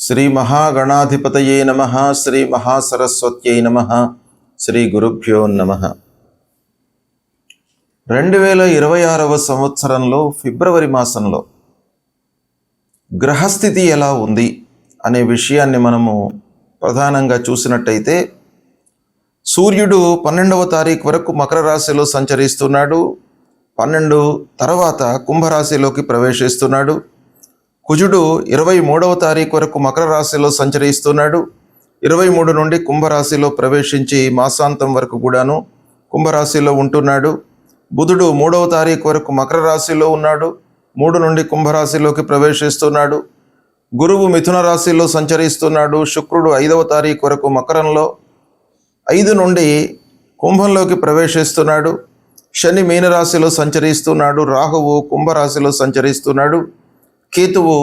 శ్రీ మహాగణాధిపతయే నమః. శ్రీ మహాసరస్వత్యై నమః. శ్రీ గురుభ్యో నమః. 2026వ సంవత్సరంలో ఫిబ్రవరి మాసంలో గ్రహస్థితి ఎలా ఉంది అనే విషయాన్ని మనము ప్రధానంగా చూసినట్టయితే, సూర్యుడు 12వ తారీఖు వరకు మకర రాశిలో సంచరిస్తున్నాడు. 12 తర్వాత కుంభరాశిలోకి ప్రవేశిస్తున్నాడు. కుజుడు 23వ తారీఖు వరకు మకర రాశిలో సంచరిస్తున్నాడు. 23 నుండి కుంభరాశిలో ప్రవేశించి మాసాంతం వరకు కూడాను కుంభరాశిలో ఉంటున్నాడు. బుధుడు 3వ తారీఖు వరకు మకర రాశిలో ఉన్నాడు. 3 నుండి కుంభరాశిలోకి ప్రవేశిస్తున్నాడు. గురువు మిథున రాశిలో సంచరిస్తున్నాడు. శుక్రుడు 5వ తారీఖు వరకు మకరంలో, 5 నుండి కుంభంలోకి ప్రవేశిస్తున్నాడు. శని మీనరాశిలో సంచరిస్తున్నాడు. రాహువు కుంభరాశిలో సంచరిస్తున్నాడు. కేతువు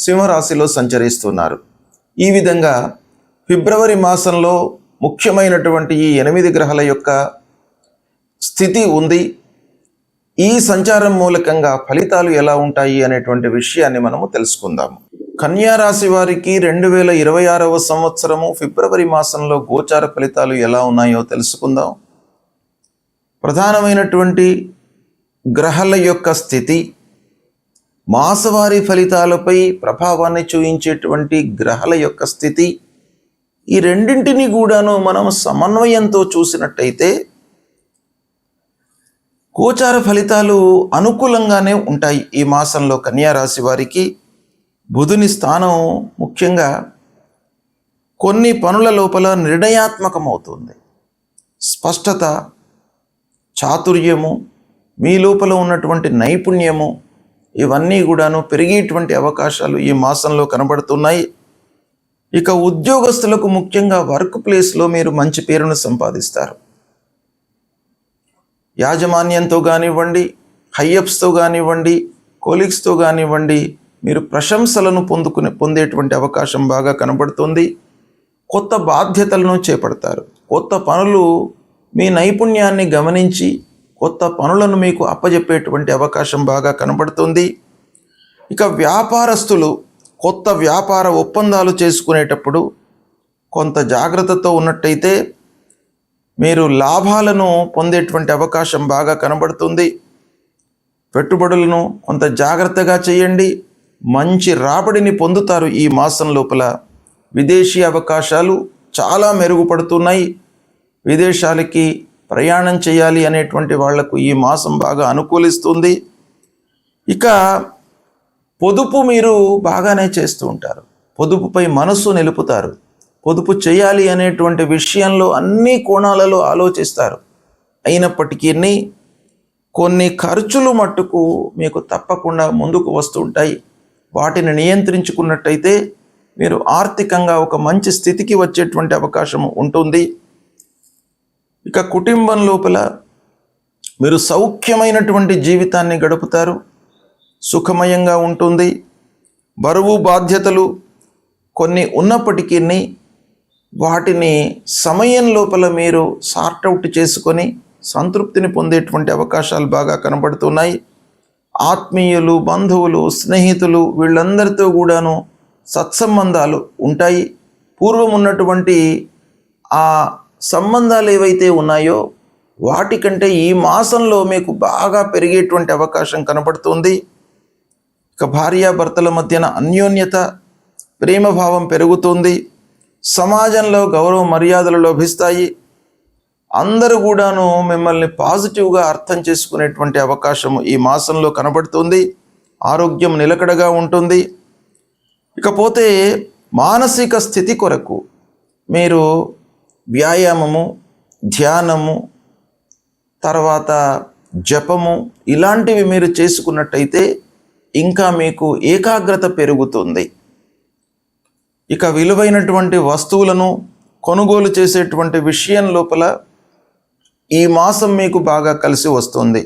సింహరాశిలో సంచరిస్తున్నారు. ఈ విధంగా ఫిబ్రవరి మాసంలో ముఖ్యమైనటువంటి ఈ 8 గ్రహాల యొక్క స్థితి ఉంది. ఈ సంచారం మూలకంగా ఫలితాలు ఎలా ఉంటాయి అనేటువంటి విషయాన్ని మనము తెలుసుకుందాము. కన్యా రాశి వారికి 2026వ సంవత్సరము ఫిబ్రవరి మాసంలో గోచార ఫలితాలు ఎలా ఉన్నాయో తెలుసుకుందాం. ప్రధానమైనటువంటి గ్రహాల యొక్క స్థితి, మాసవారీ ఫలితాలపై ప్రభావాన్ని చూపించేటువంటి గ్రహాల యొక్క స్థితి, ఈ రెండింటినీ కూడాను మనం సమన్వయంతో చూసినట్టయితే గోచార ఫలితాలు అనుకూలంగానే ఉంటాయి. ఈ మాసంలో కన్యా రాశి వారికి బుధుని స్థానం ముఖ్యంగా కొన్ని పనుల లోపల నిర్ణయాత్మకమవుతుంది. స్పష్టత, చాతుర్యము, మీ లోపల ఉన్నటువంటి నైపుణ్యము, ఇవన్నీ కూడాను పెరిగేటువంటి అవకాశాలు ఈ మాసంలో కనబడుతున్నాయి. ఇక ఉద్యోగస్తులకు ముఖ్యంగా వర్క్ ప్లేస్లో మీరు మంచి పేరును సంపాదిస్తారు. యాజమాన్యంతో కానివ్వండి, హైయప్స్తో కానివ్వండి, కోలీగ్స్తో కానివ్వండి, మీరు ప్రశంసలను పొందేటువంటి అవకాశం బాగా కనబడుతుంది. కొత్త బాధ్యతలను చేపడతారు. కొత్త పనులు మీ నైపుణ్యాన్ని గమనించి కొత్త పనులను మీకు అప్పజెప్పేటువంటి అవకాశం బాగా కనబడుతుంది. ఇక వ్యాపారస్తులు కొత్త వ్యాపార ఒప్పందాలు చేసుకునేటప్పుడు కొంత జాగ్రత్తతో ఉన్నట్టయితే మీరు లాభాలను పొందేటువంటి అవకాశం బాగా కనబడుతుంది. పెట్టుబడులను కొంత జాగ్రత్తగా చేయండి. మంచి రాబడిని పొందుతారు. ఈ మాసం లోపల విదేశీ అవకాశాలు చాలా మెరుగుపడుతున్నాయి. విదేశాలకి ప్రయాణం చేయాలి అనేటువంటి వాళ్లకు ఈ మాసం బాగా అనుకూలిస్తుంది. ఇక పొదుపు మీరు బాగానే చేస్తూ ఉంటారు. పొదుపుపై మనస్సు నిలుపుతారు. పొదుపు చేయాలి అనేటువంటి విషయంలో అన్ని కోణాలలో ఆలోచిస్తారు. అయినప్పటికీ కొన్ని ఖర్చులు మట్టుకు మీకు తప్పకుండా ముందుకు వస్తుంటాయి. వాటిని నియంత్రించుకున్నట్టయితే మీరు ఆర్థికంగా ఒక మంచి స్థితికి వచ్చేటువంటి అవకాశం ఉంటుంది. ఇక కుటుంబం లోపల మీరు సౌఖ్యమైనటువంటి జీవితాన్ని గడుపుతారు. సుఖమయంగా ఉంటుంది. బరువు బాధ్యతలు కొన్ని ఉన్నప్పటికీ వాటిని సమయం లోపల మీరు సార్ట్అవుట్ చేసుకొని సంతృప్తిని పొందేటువంటి అవకాశాలు బాగా కనబడుతున్నాయి. ఆత్మీయులు, బంధువులు, స్నేహితులు వీళ్ళందరితో కూడాను సత్సంబంధాలు ఉంటాయి. పూర్వం ఉన్నటువంటి ఆ సంబంధాలు ఏవైతే ఉన్నాయో వాటికంటే ఈ మాసంలో మీకు బాగా పెరిగేటువంటి అవకాశం కనబడుతుంది. ఇక భార్యాభర్తల మధ్యన అన్యోన్యత, ప్రేమభావం పెరుగుతుంది. సమాజంలో గౌరవ మర్యాదలు లభిస్తాయి. అందరూ కూడాను మిమ్మల్ని పాజిటివ్గా అర్థం చేసుకునేటువంటి అవకాశం ఈ మాసంలో కనబడుతుంది. ఆరోగ్యం నిలకడగా ఉంటుంది. ఇకపోతే మానసిక స్థితి కొరకు మీరు వ్యాయామము, ధ్యానము, తర్వాత జపము ఇలాంటివి మీరు చేసుకున్నట్టయితే ఇంకా మీకు ఏకాగ్రత పెరుగుతుంది. ఇక విలువైనటువంటి వస్తువులను కొనుగోలు చేసేటువంటి విషయం లోపల ఈ మాసం మీకు బాగా కలిసి వస్తుంది.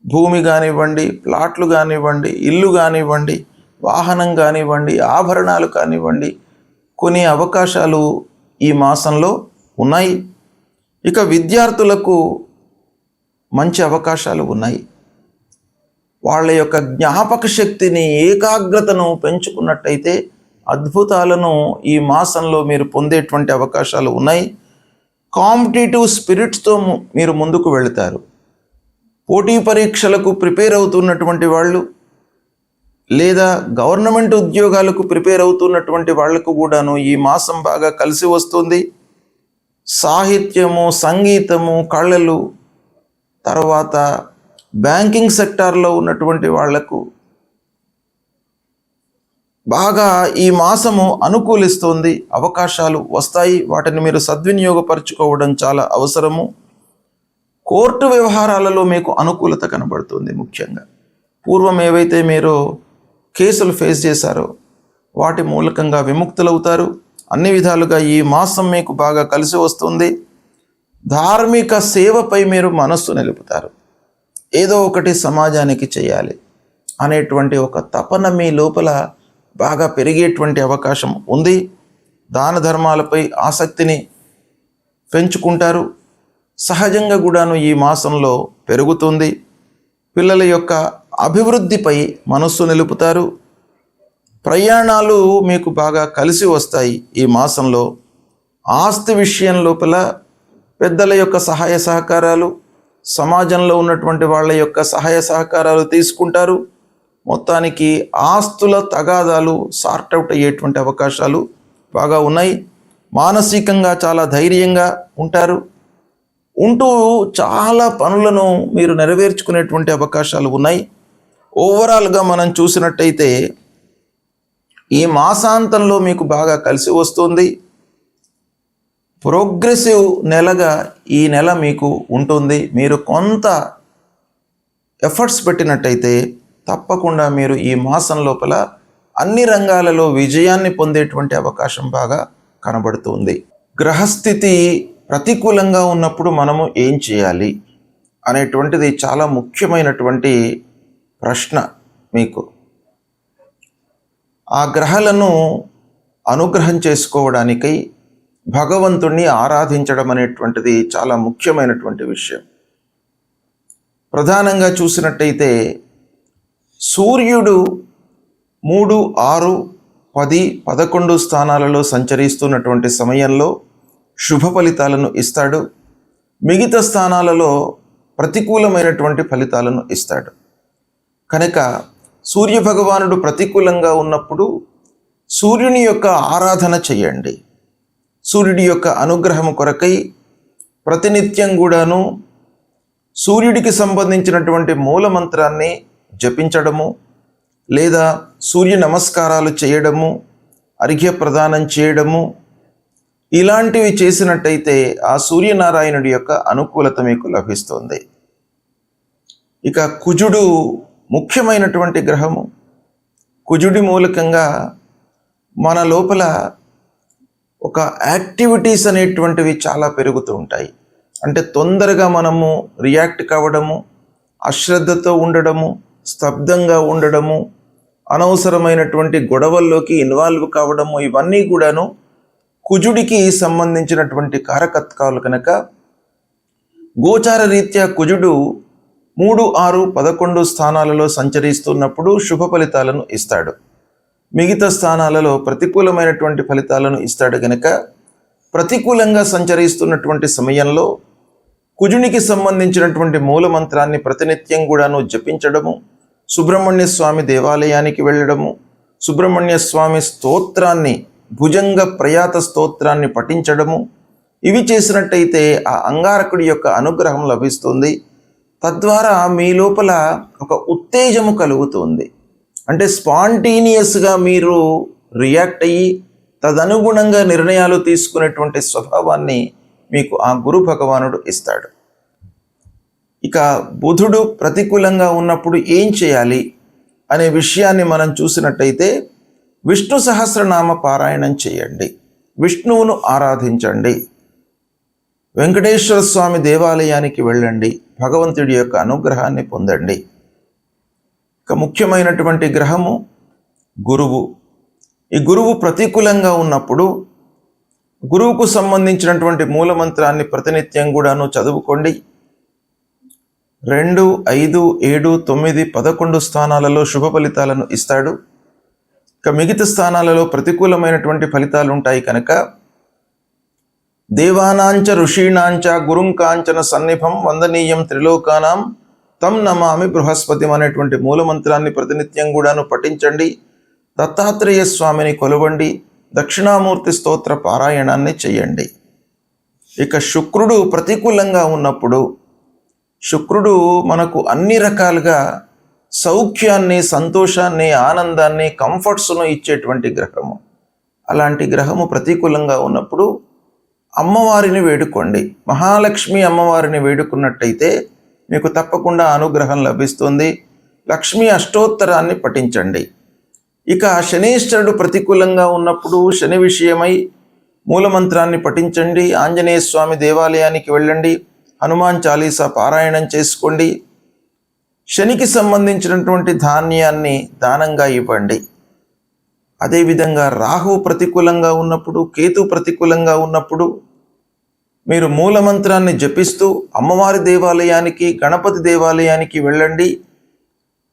భూమి కానివ్వండి, ప్లాట్లు కానివ్వండి, ఇల్లు కానివ్వండి, వాహనం కానివ్వండి, ఆభరణాలు కానివ్వండి, కొన్ని అవకాశాలు ఈ మాసంలో ఉన్నాయి. ఇక విద్యార్థులకు మంచి అవకాశాలు ఉన్నాయి. వాళ్ళ యొక్క జ్ఞాపక శక్తిని, ఏకాగ్రతను పెంచుకున్నట్టయితే అద్భుతాలను ఈ మాసంలో మీరు పొందేటువంటి అవకాశాలు ఉన్నాయి. కాంపిటేటివ్ స్పిరిట్స్తో మీరు ముందుకు వెళతారు. పోటీ పరీక్షలకు ప్రిపేర్ అవుతున్నటువంటి వాళ్ళు, లేదా గవర్నమెంట్ ఉద్యోగాలకు ప్రిపేర్ అవుతున్నటువంటి వాళ్లకు కూడాను ఈ మాసం బాగా కలిసి వస్తుంది. సాహిత్యము, సంగీతము, కళలు, తర్వాత బ్యాంకింగ్ సెక్టార్లో ఉన్నటువంటి వాళ్లకు బాగా ఈ మాసము అనుకూలిస్తుంది. అవకాశాలు వస్తాయి, వాటిని మీరు సద్వినియోగపరచుకోవడం చాలా అవసరము. కోర్టు వ్యవహారాలలో మీకు అనుకూలత కనబడుతుంది. ముఖ్యంగా పూర్వం ఏవైతే మీరు కేసులు ఫేస్ చేశారో వాటి మూలకంగా విముక్తులవుతారు. అన్ని విధాలుగా ఈ మాసం మీకు బాగా కలిసి వస్తుంది. ధార్మిక సేవపై మీరు మనస్సు నిలుపుతారు. ఏదో ఒకటి సమాజానికి చేయాలి అనేటువంటి ఒక తపన మీ లోపల బాగా పెరిగేటువంటి అవకాశం ఉంది. దాన ధర్మాలపై ఆసక్తిని పెంచుకుంటారు. సహజంగా కూడాను ఈ మాసంలో పెరుగుతుంది. పిల్లల యొక్క అభివృద్ధిపై మనస్సు నిలుపుతారు. ప్రయాణాలు మీకు బాగా కలిసి వస్తాయి ఈ మాసంలో. ఆస్తి విషయం లోపల పెద్దల యొక్క సహాయ సహకారాలు, సమాజంలో ఉన్నటువంటి వాళ్ళ యొక్క సహాయ సహకారాలు తీసుకుంటారు. మొత్తానికి ఆస్తుల తగాదాలు సార్ట్అవుట్ అయ్యేటువంటి అవకాశాలు బాగా ఉన్నాయి. మానసికంగా చాలా ధైర్యంగా ఉంటూ చాలా పనులను మీరు నెరవేర్చుకునేటువంటి అవకాశాలు ఉన్నాయి. ఓవరాల్గా మనం చూసినట్టయితే ఈ మాసాంతంలో మీకు బాగా కలిసి వస్తుంది. ప్రోగ్రెసివ్ నెలగా ఈ నెల మీకు ఉంటుంది. మీరు కొంత ఎఫర్ట్స్ పెట్టినట్టయితే తప్పకుండా మీరు ఈ మాసం లోపల అన్ని రంగాలలో విజయాన్ని పొందేటువంటి అవకాశం బాగా కనబడుతుంది. గ్రహస్థితి ప్రతికూలంగా ఉన్నప్పుడు మనము ఏం చేయాలి అనేటువంటిది చాలా ముఖ్యమైనటువంటి ప్రశ్న మీకు. ఆ గ్రహాలను అనుగ్రహం చేసుకోవడానికై భగవంతుణ్ణి ఆరాధించడం అనేటువంటిది చాలా ముఖ్యమైనటువంటి విషయం. ప్రధానంగా చూసినట్టయితే సూర్యుడు 3, 6, 10, 11 స్థానాలలో సంచరిస్తున్నటువంటి సమయంలో శుభ ఫలితాలను ఇస్తాడు. మిగతా స్థానాలలో ప్రతికూలమైనటువంటి ఫలితాలను ఇస్తాడు. కనుక సూర్యభగవానుడు ప్రతికూలంగా ఉన్నప్పుడు సూర్యుని యొక్క ఆరాధన చేయండి. సూర్యుడి యొక్క అనుగ్రహం కొరకై ప్రతినిత్యం కూడాను సూర్యుడికి సంబంధించినటువంటి మూలమంత్రాన్ని జపించడము, లేదా సూర్య నమస్కారాలు చేయడము, అర్ఘ్య ప్రదానం చేయడము, ఇలాంటివి చేసినట్టయితే ఆ సూర్యనారాయణుడి యొక్క అనుకూలత మీకు లభిస్తుంది. ఇక కుజుడు ముఖ్యమైనటువంటి గ్రహము. కుజుడి మూలకంగా మన లోపల ఒక యాక్టివిటీస్ అనేటువంటివి చాలా పెరుగుతూ ఉంటాయి. అంటే తొందరగా మనము రియాక్ట్ కావడము, అశ్రద్ధతో ఉండడము, స్తబ్దంగా ఉండడము, అనవసరమైనటువంటి గొడవల్లోకి ఇన్వాల్వ్ కావడము, ఇవన్నీ కూడాను కుజుడికి సంబంధించినటువంటి కారకత్వాలు. కనుక గోచార రీత్యా కుజుడు 3, 6, 11 స్థానాలలో సంచరిస్తున్నప్పుడు శుభ ఫలితాలను ఇస్తాడు. మిగతా స్థానాలలో ప్రతికూలమైనటువంటి ఫలితాలను ఇస్తాడు. కనుక ప్రతికూలంగా సంచరిస్తున్నటువంటి సమయంలో కుజునికి సంబంధించినటువంటి మూలమంత్రాన్ని ప్రతినిత్యం కూడాను జపించడము, సుబ్రహ్మణ్య స్వామి దేవాలయానికి వెళ్ళడము, సుబ్రహ్మణ్య స్వామి స్తోత్రాన్ని, భుజంగ ప్రయాత స్తోత్రాన్ని పఠించడము, ఇవి చేసినట్టయితే ఆ అంగారకుడి యొక్క అనుగ్రహం లభిస్తుంది. తద్వారా మీ లోపల ఒక ఉత్తేజము కలుగుతుంది. అంటే స్పాంటేనియస్గా మీరు రియాక్ట్ అయ్యి తదనుగుణంగా నిర్ణయాలు తీసుకునేటువంటి స్వభావాన్ని మీకు ఆ గురు భగవానుడు ఇస్తాడు. ఇక బుధుడు ప్రతికూలంగా ఉన్నప్పుడు ఏం చేయాలి అనే విషయాన్ని మనం చూసినట్టయితే విష్ణు సహస్రనామ పారాయణం చేయండి, విష్ణువును ఆరాధించండి, వెంకటేశ్వర స్వామి దేవాలయానికి వెళ్ళండి, భగవంతుడి యొక్క అనుగ్రహాన్ని పొందండి. ఇక ముఖ్యమైనటువంటి గ్రహము గురువు. ఈ గురువు ప్రతికూలంగా ఉన్నప్పుడు గురువుకు సంబంధించినటువంటి మూలమంత్రాన్ని ప్రతినిత్యం కూడాను చదువుకోండి. 2, 5, 7, 9, 11 స్థానాలలో శుభ ఫలితాలను ఇస్తాడు. ఇక ఇక మిగతా స్థానాలలో ప్రతికూలమైనటువంటి ఫలితాలు ఉంటాయి కనుక దేవానాంచ ఋషీణాంచ గురుం కాంచన సన్నిభం వందనీయం త్రిలోకానాం తం నమామి బృహస్పతిం అనేటువంటి మూలమంత్రాన్ని ప్రతినిత్యం కూడాను పఠించండి. దత్తాత్రేయ స్వామిని కొలవండి. దక్షిణామూర్తి స్తోత్ర పారాయణాన్ని చేయండి. ఇక శుక్రుడు ప్రతికూలంగా ఉన్నప్పుడు శుక్రుడు మనకు అన్ని రకాలుగా సౌఖ్యాన్ని, సంతోషాన్ని, ఆనందాన్ని, కంఫర్ట్స్ను ఇచ్చేటువంటి గ్రహము. అలాంటి గ్రహము ప్రతికూలంగా ఉన్నప్పుడు అమ్మవారిని వేడుకోండి. మహాలక్ష్మి అమ్మవారిని వేడుకున్నట్టయితే మీకు తప్పకుండా అనుగ్రహం లభిస్తుంది. లక్ష్మీ అష్టోత్తరాన్ని పఠించండి. ఇక శనీశ్వరుడు ప్రతికూలంగా ఉన్నప్పుడు శని విషయమై మూలమంత్రాన్ని పఠించండి. ఆంజనేయ స్వామి దేవాలయానికి వెళ్ళండి. హనుమాన్ చాలీసా పారాయణం చేసుకోండి. శనికి సంబంధించినటువంటి ధాన్యాన్ని దానంగా ఇవ్వండి. అదేవిధంగా రాహువు ప్రతికూలంగా ఉన్నప్పుడు, కేతు ప్రతికూలంగా ఉన్నప్పుడు మీరు మూలమంత్రాన్ని జపిస్తూ అమ్మవారి దేవాలయానికి, గణపతి దేవాలయానికి వెళ్ళండి.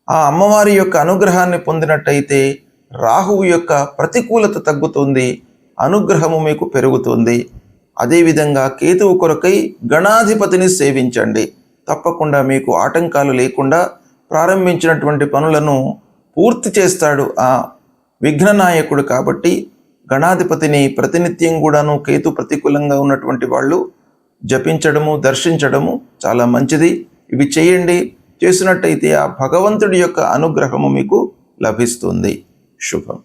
ఆ అమ్మవారి యొక్క అనుగ్రహాన్ని పొందినట్టయితే రాహువు యొక్క ప్రతికూలత తగ్గుతుంది, అనుగ్రహము మీకు పెరుగుతుంది. అదేవిధంగా కేతువు కొరకై గణాధిపతిని సేవించండి. తప్పకుండా మీకు ఆటంకాలు లేకుండా ప్రారంభించినటువంటి పనులను పూర్తి చేస్తాడు ఆ విఘ్ననాయకుడు. కాబట్టి గణాధిపతిని ప్రతినిత్యం కూడాను కేతు ప్రతికూలంగా ఉన్నటువంటి వాళ్ళు జపించడము, దర్శించడము చాలా మంచిది. ఇవి చేయండి. చేసినట్టయితే ఆ భగవంతుడి యొక్క అనుగ్రహము మీకు లభిస్తుంది. శుభం.